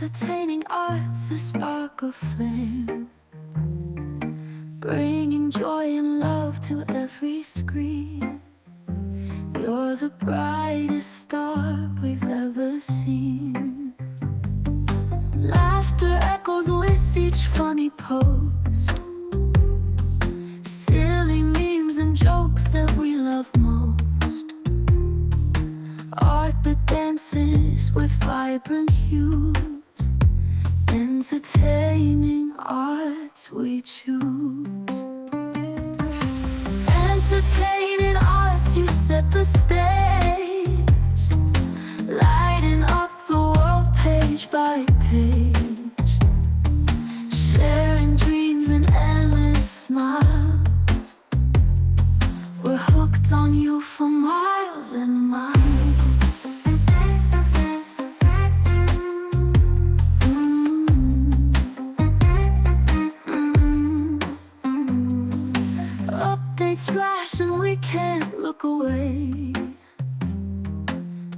Entertaining arts, a spark of flame, bringing joy and love to every screen. You're the brightest star we've ever seen. Laughter echoes with each funny post, silly memes and jokes that we love most. Art that dances with vibrant hues, entertaining arts we choose. Entertaining arts, you set the stage, lighting up the world page by page, sharing dreams and endless smiles. We're hooked on you for miles and miles. Flash and we can't look away.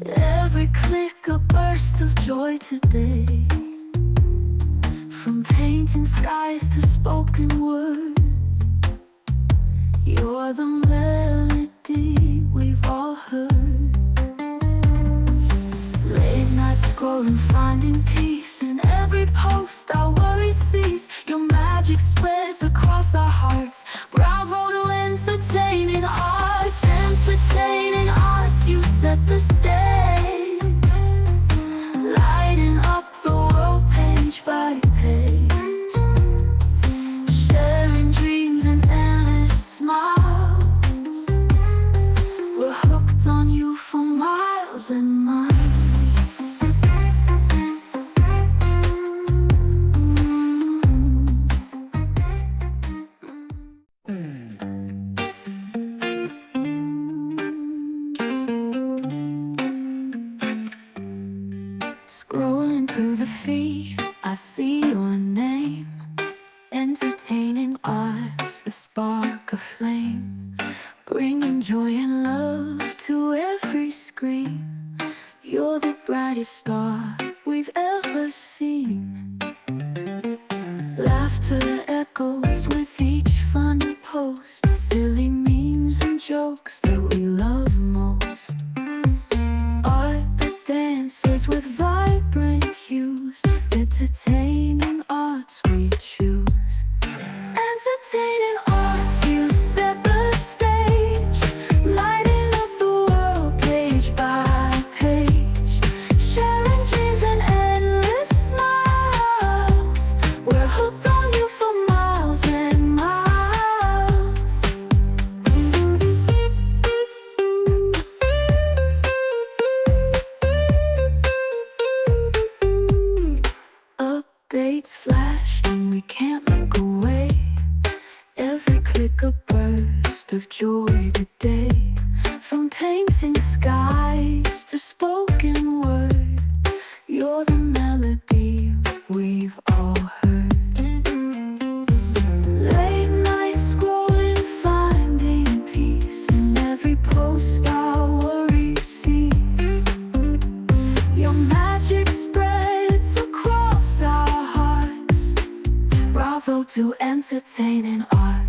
Every click a burst of joy today. From painting skies to spoken word, you're the melody we've all heard. Late night scrolling, finding peace in every post. Our worries cease, your magic spreads across our hearts. Bravo to entertaining arts. Entertaining arts, you set the stage, lighting up the world page by page, sharing dreams and endless smiles. We're hooked on you for miles and miles. Scrolling through the feed, I see your name. Entertaining arts, a spark of flame, bringing joy and love to every screen. You're the brightest star we've ever seen. Laughter echoes with each funny post, silly memes and jokes that we love most. Art that dances with vibrant hues, entertaining arts we choose. Entertaining arts, you set the stage, lighting up the world page by page, sharing dreams and endless smiles. We're hooked on you for miles and miles. Updates flash and we can't look away. Every click a burst of joy today. From painting skies to spoken word, you're the melody we've all heard. Late night scrolling, finding peace in every post. Our worries cease, your magic spreads across our hearts. Bravo to entertaining art.